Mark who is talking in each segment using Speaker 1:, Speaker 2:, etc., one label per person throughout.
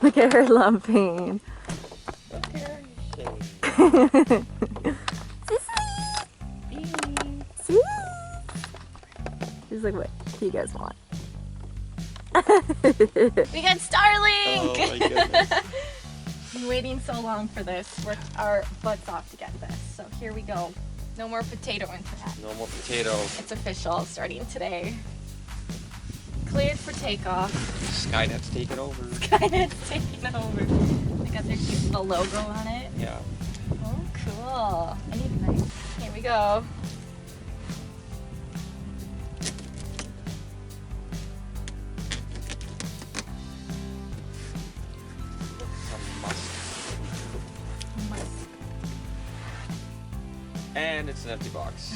Speaker 1: Look at her lumping. She's like, what do you guys want? We got Starlink!
Speaker 2: Oh my goodness.
Speaker 1: Been waiting so long for this. Worked our butts off to get this. So here we go. No more potato internet.
Speaker 2: No more potato.
Speaker 1: It's official, starting today. Cleared for takeoff.
Speaker 2: Skynet's taking over.
Speaker 1: Skynet's taking it over. They got their cute little logo on it.
Speaker 2: Yeah.
Speaker 1: Oh, cool. I need a knife. Here we go.
Speaker 2: And it's an empty box.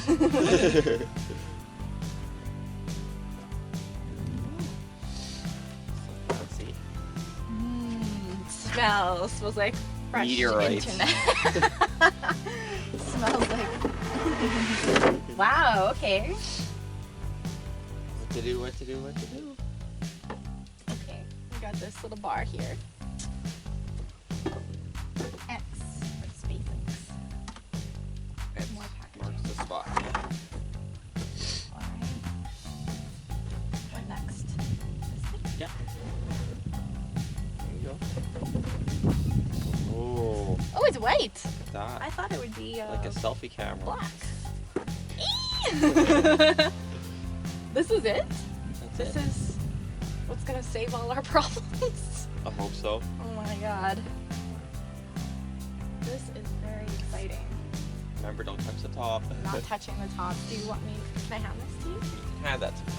Speaker 2: Fancy.
Speaker 1: Smells like fresh
Speaker 2: Meteorite.
Speaker 1: internet. Smells like. Wow. Okay.
Speaker 2: What to do? What to do? What to do?
Speaker 1: Okay. We got this little bar here. X for SpaceX.
Speaker 2: It
Speaker 1: More packaging.
Speaker 2: marks the spot.
Speaker 1: Alright. What next? This thing?
Speaker 2: Yeah. There you go. Oh,
Speaker 1: Oh, it's white.
Speaker 2: that.
Speaker 1: I thought it would be
Speaker 2: Like a selfie camera.
Speaker 1: black. This is it?
Speaker 2: That's
Speaker 1: This
Speaker 2: it.
Speaker 1: is what's gonna save all our problems.
Speaker 2: I hope so.
Speaker 1: Oh my god. This is very exciting.
Speaker 2: Remember, don't touch the top.
Speaker 1: Not touching the top. Do you want me? Can I hand this to you?
Speaker 2: Hand that to me.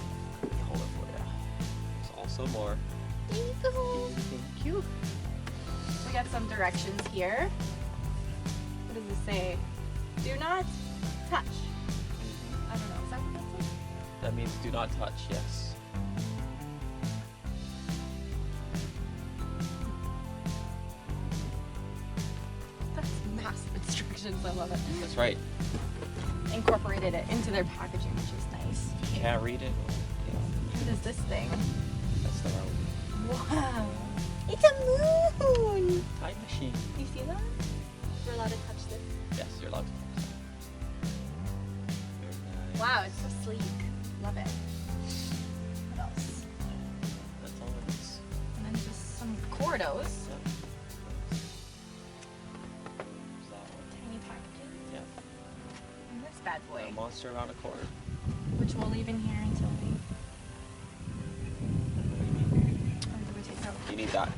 Speaker 2: Let me hold it for you. There's also more.
Speaker 1: There you go. Thank you. We got some directions here. What does it say? Do not touch. I don't know. Is that what that says?
Speaker 2: That means do not touch, yes.
Speaker 1: That's massive instructions. I love it.
Speaker 2: That's right.
Speaker 1: Incorporated it into their packaging, which is nice.
Speaker 2: If you can't read it, you know,
Speaker 1: What is this thing?
Speaker 2: that's the road.
Speaker 1: Wow. It's a moon.
Speaker 2: Time machine.
Speaker 1: Do you see that? We're allowed to touch this.
Speaker 2: Yes, you're allowed to touch that. Very nice.
Speaker 1: Wow, it's so sleek. Love it. What else?
Speaker 2: That's all it is.
Speaker 1: And then just some cordos.
Speaker 2: Yeah. There's that one.
Speaker 1: Tiny packaging.
Speaker 2: Yeah.
Speaker 1: And this bad boy,
Speaker 2: A monster around a corner.
Speaker 1: which we'll leave in here until we. Or do we take out?
Speaker 2: You need that.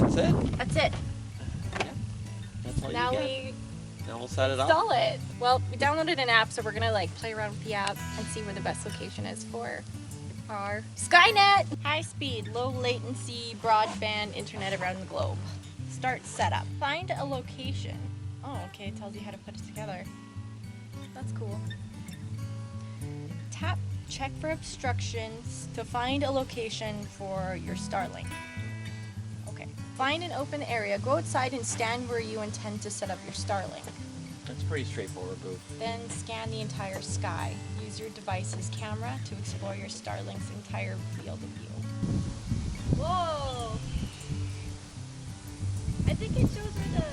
Speaker 2: That's it.
Speaker 1: That's it.
Speaker 2: That's all
Speaker 1: Now
Speaker 2: you get.
Speaker 1: we
Speaker 2: Now we'll set it up.
Speaker 1: install it. Well, we downloaded an app, so we're gonna like play around with the app and see where the best location is for our Skynet. High speed, low latency, broadband internet around the globe. Start setup. Find a location. Oh, okay, it tells you how to put it together. That's cool. Tap check for obstructions to find a location for your Starlink. Okay. Find an open area. Go outside and stand where you intend to set up your Starlink.
Speaker 2: That's pretty straightforward, Boo.
Speaker 1: Then scan the entire sky. Use your device's camera to explore your Starlink's entire field of view. Whoa! I think it shows where the...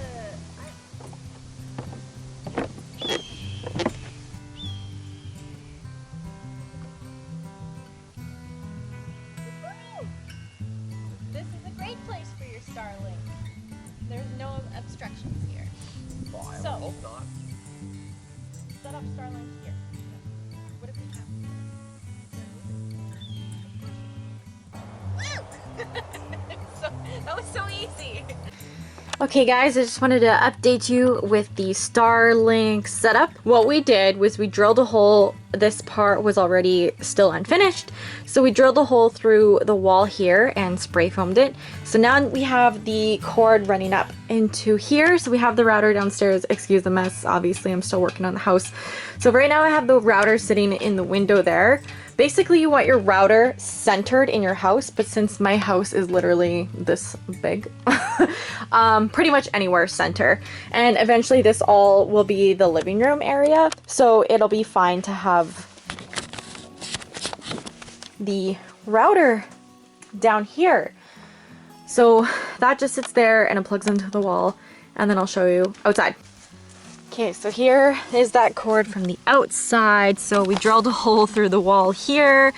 Speaker 1: This is a great place for your Starlink. There's no obstructions here.
Speaker 2: Well, I
Speaker 1: So-
Speaker 2: hope not.
Speaker 1: Set up Starlink here. What if we can't? That was so easy. Okay guys, I just wanted to update you with the Starlink setup. What we did was we drilled a hole. This part was already still unfinished. So we drilled a hole through the wall here and spray foamed it. So now we have the cord running up into here. So we have the router downstairs. Excuse the mess. Obviously, I'm still working on the house. So right now I have the router sitting in the window there. Basically, you want your router centered in your house, but since my house is literally this big, pretty much anywhere center. And eventually this all will be the living room area. So it'll be fine to have the router down here. So that just sits there and it plugs into the wall, and then I'll show you outside. Okay, so here is that cord from the outside. So we drilled a hole through the wall here.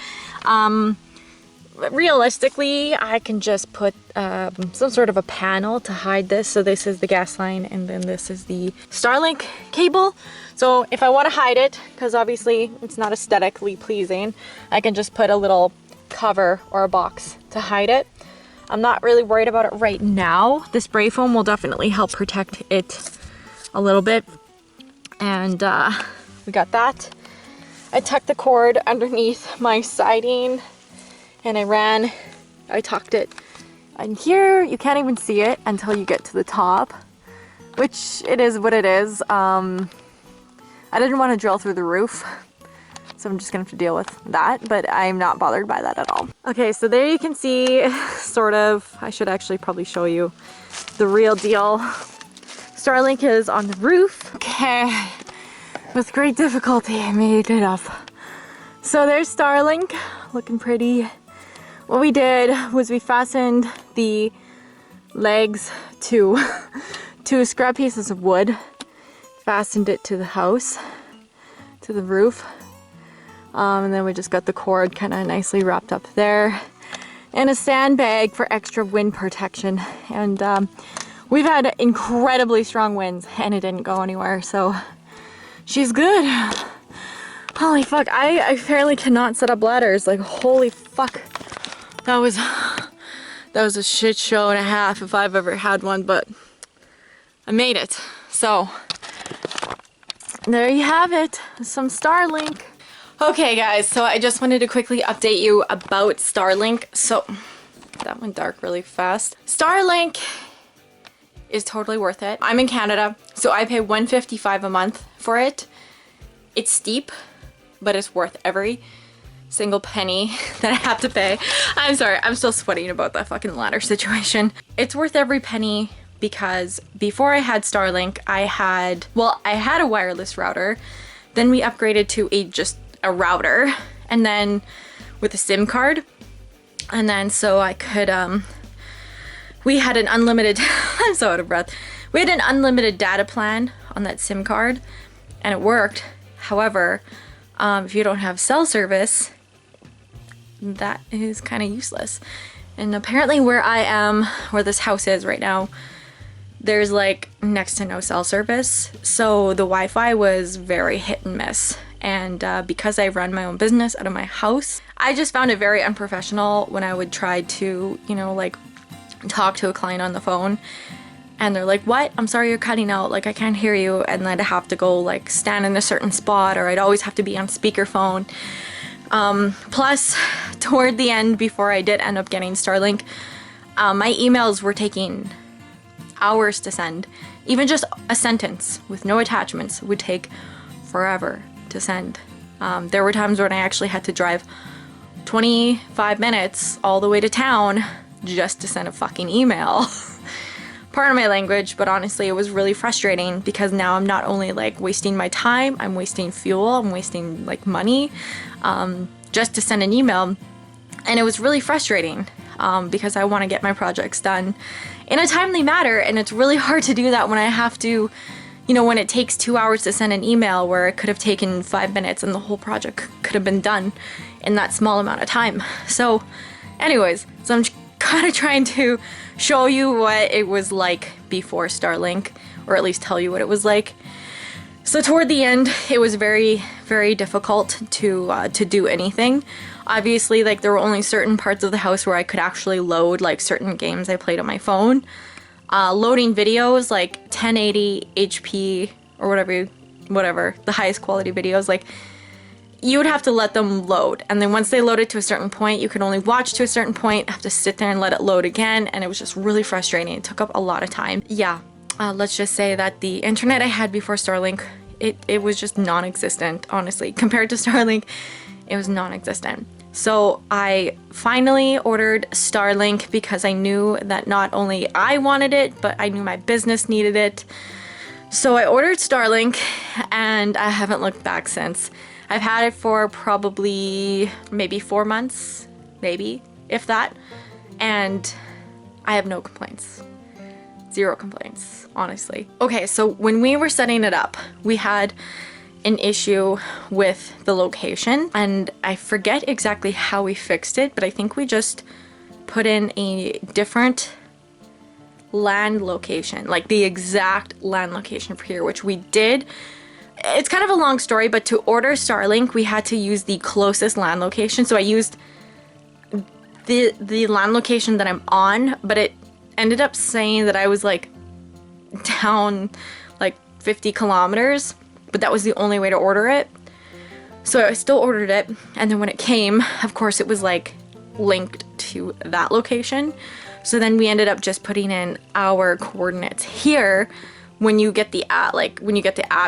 Speaker 1: Realistically, I can just put some sort of a panel to hide this. So this is the gas line, and then this is the Starlink cable. So if I want to hide it, because obviously it's not aesthetically pleasing, I can just put a little cover or a box to hide it. I'm not really worried about it right now. The spray foam will definitely help protect it a little bit. And we got that. I tucked the cord underneath my siding, and I tucked it. And here, you can't even see it until you get to the top, which it is what it is. I didn't want to drill through the roof, so I'm just gonna have to deal with that, but I'm not bothered by that at all. Okay, so there you can see, sort of, I should actually probably show you the real deal. Starlink is on the roof. Okay, with great difficulty, I made it up. So there's Starlink, looking pretty. What we did was we fastened the legs to two scrap pieces of wood, fastened it to the house, to the roof. And then we just got the cord kind of nicely wrapped up there, and a sandbag for extra wind protection. And we've had incredibly strong winds and it didn't go anywhere, so she's good. Holy fuck, I apparently cannot set up ladders. Like, holy fuck. That was a shit show and a half if I've ever had one, but I made it. So there you have it, some Starlink. Okay guys, so I just wanted to quickly update you about Starlink. So that went dark really fast. Starlink is totally worth it. I'm in Canada, so I pay $155 a month for it. It's steep, but it's worth every single penny that I have to pay. I'm sorry, I'm still sweating about that fucking ladder situation. It's worth every penny because before I had Starlink, I had a wireless router. Then we upgraded to just a router, and then with a SIM card, and then so I could we had an unlimited I'm so out of breath. We had an unlimited data plan on that SIM card, and it worked. However, if you don't have cell service, that is kind of useless. And apparently where I am, where this house is right now, there's like next to no cell service, so the Wi-Fi was very hit and miss. And because I run my own business out of my house, I just found it very unprofessional when I would try to, you know, like talk to a client on the phone, and they're like, what? I'm sorry, you're cutting out, like I can't hear you. And then I'd have to go like stand in a certain spot, or I'd always have to be on speakerphone. Plus, toward the end, before I did end up getting Starlink, my emails were taking hours to send. Even just a sentence with no attachments would take forever to send. There were times when I actually had to drive 25 minutes all the way to town just to send a fucking email. Pardon my language, but honestly it was really frustrating because now I'm not only like wasting my time, I'm wasting fuel, I'm wasting like money just to send an email. And it was really frustrating because I want to get my projects done in a timely manner, and it's really hard to do that when I have to, you know, when it takes 2 hours to send an email where it could have taken 5 minutes and the whole project could have been done in that small amount of time. So anyways, so I'm kind of trying to show you what it was like before Starlink, or at least tell you what it was like. So toward the end, it was very, very difficult to do anything. Obviously, like there were only certain parts of the house where I could actually load like certain games I played on my phone. Loading videos like 1080 HP or whatever, the highest quality videos, like you would have to let them load. And then once they loaded to a certain point, you could only watch to a certain point, have to sit there and let it load again. And it was just really frustrating. It took up a lot of time. Yeah, let's just say that the internet I had before Starlink, it was just non-existent, honestly. Compared to Starlink, it was non-existent. So I finally ordered Starlink because I knew that not only I wanted it, but I knew my business needed it. So I ordered Starlink and I haven't looked back since. I've had it for probably maybe 4 months, maybe, if that. and I have no complaints. Zero complaints, honestly. Okay, so when we were setting it up, we had an issue with the location, and I forget exactly how we fixed it, but I think we just put in a different land location, like the exact land location for here, which we did. It's kind of a long story, but to order Starlink, we had to use the closest land location. So I used the land location that I'm on, but it ended up saying that I was like down like 50 kilometers, but that was the only way to order it. So I still ordered it, and then when it came, of course, it was like linked to that location. So then we ended up just putting in our coordinates here. When you get the app,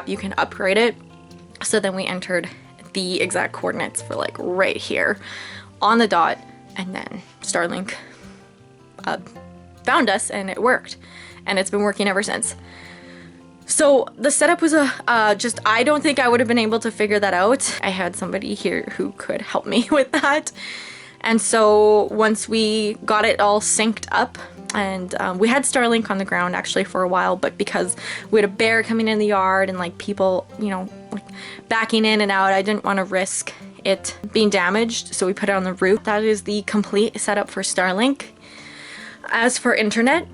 Speaker 1: you can upgrade it. So then we entered the exact coordinates for like right here on the dot, and then Starlink found us and it worked, and it's been working ever since. So the setup was I don't think I would have been able to figure that out. I had somebody here who could help me with that. And so once we got it all synced up, and we had Starlink on the ground actually for a while, but because we had a bear coming in the yard and like people, you know, like backing in and out, I didn't want to risk it being damaged, so we put it on the roof. That is the complete setup for Starlink. As for internet,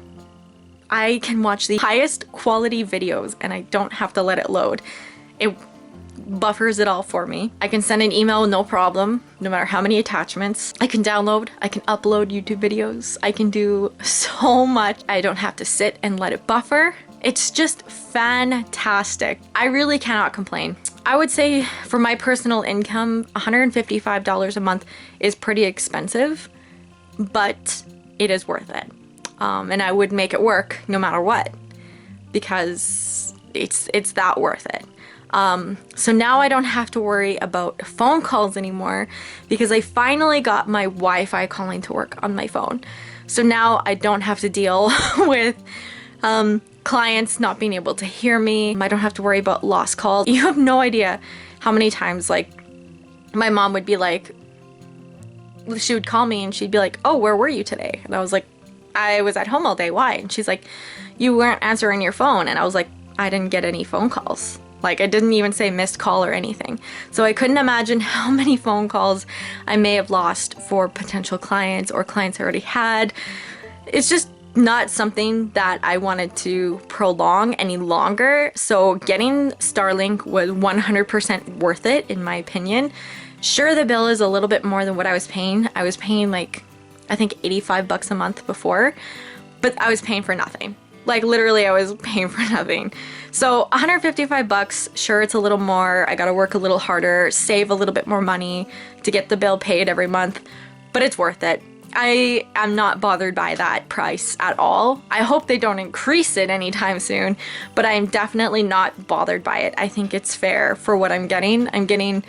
Speaker 1: I can watch the highest quality videos and I don't have to let it load. It buffers it all for me. I can send an email no problem, no matter how many attachments. I can download, I can upload YouTube videos. I can do so much. I don't have to sit and let it buffer. It's just fantastic. I really cannot complain. I would say for my personal income, $155 a month is pretty expensive, but it is worth it. And I would make it work no matter what, because it's that worth it. So now I don't have to worry about phone calls anymore, because I finally got my Wi-Fi calling to work on my phone. So now I don't have to deal with clients not being able to hear me. I don't have to worry about lost calls. You have no idea how many times like my mom would be like, she would call me and she'd be like, oh, where were you today? And I was like, I was at home all day. Why? And she's like, you weren't answering your phone. And I was like, I didn't get any phone calls. Like, I didn't even say missed call or anything. So I couldn't imagine how many phone calls I may have lost for potential clients or clients I already had. It's just not something that I wanted to prolong any longer. So getting Starlink was 100% worth it, in my opinion. Sure, the bill is a little bit more than what I was paying. I was paying like, I think 85 bucks a month before, but I was paying for nothing. Like literally I was paying for nothing. So 155 bucks, sure, it's a little more. I gotta work a little harder, save a little bit more money to get the bill paid every month, but it's worth it. I am not bothered by that price at all. I hope they don't increase it anytime soon, but I am definitely not bothered by it. I think it's fair for what I'm getting. I'm getting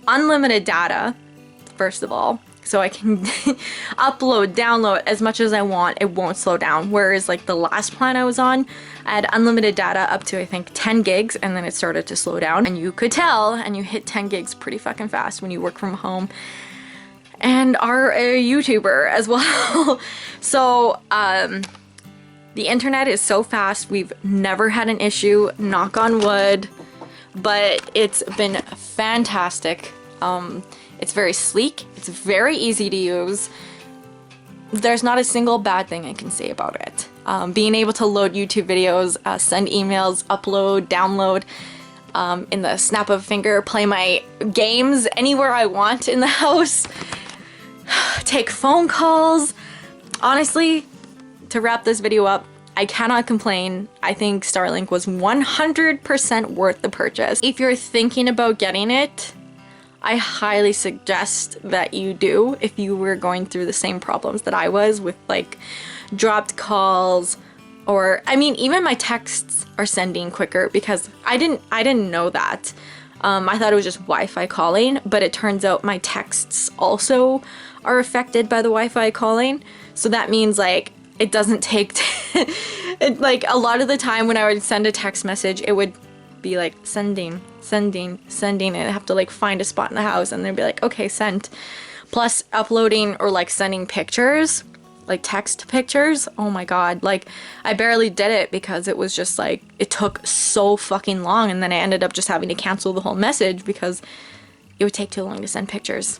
Speaker 1: unlimited data, first of all, so I can upload, download as much as I want. It won't slow down. Whereas like the last plan I was on, I had unlimited data up to I think 10 gigs, and then it started to slow down. And you could tell, and you hit 10 gigs pretty fucking fast when you work from home and are a YouTuber as well. So the internet is so fast. We've never had an issue, knock on wood, but it's been fantastic. It's very sleek, it's very easy to use. There's not a single bad thing I can say about it. Being able to load YouTube videos, send emails, upload, download, in the snap of a finger, play my games anywhere I want in the house, take phone calls. Honestly, to wrap this video up, I cannot complain. I think Starlink was 100% worth the purchase. If you're thinking about getting it, I highly suggest that you do if you were going through the same problems that I was with like dropped calls, or I mean even my texts are sending quicker because I didn't know that. I thought it was just Wi-Fi calling, but it turns out my texts also are affected by the Wi-Fi calling. So that means like it doesn't take like a lot of the time when I would send a text message, it would be like sending, and I have to like find a spot in the house and then be like, okay, sent. Plus uploading or like sending pictures, like text pictures, oh my god, like I barely did it because it was just like, it took so fucking long, and then I ended up just having to cancel the whole message because it would take too long to send pictures.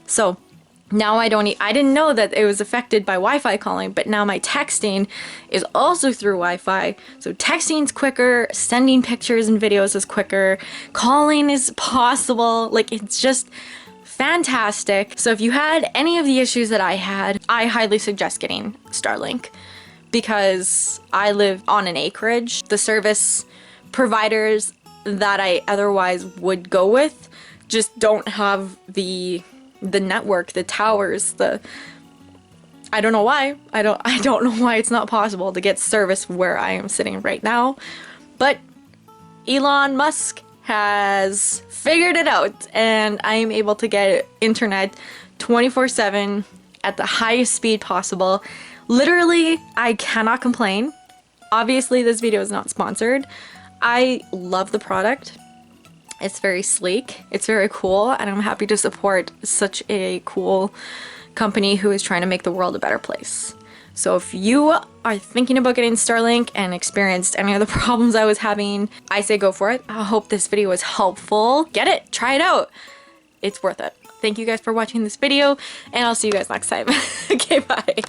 Speaker 1: So now I didn't know that it was affected by Wi-Fi calling, but now my texting is also through Wi-Fi. So texting's quicker, sending pictures and videos is quicker, calling is possible, like it's just fantastic. So if you had any of the issues that I had, I highly suggest getting Starlink because I live on an acreage. The service providers that I otherwise would go with just don't have the network, the towers, I don't know why. I don't know why it's not possible to get service where I am sitting right now. But Elon Musk has figured it out, and I am able to get internet 24/7 at the highest speed possible. Literally, I cannot complain. Obviously, this video is not sponsored. I love the product. It's very sleek, it's very cool, and I'm happy to support such a cool company who is trying to make the world a better place. So if you are thinking about getting Starlink and experienced any of the problems I was having, I say go for it. I hope this video was helpful. Get it, try it out. It's worth it. Thank you guys for watching this video, and I'll see you guys next time. Okay, bye.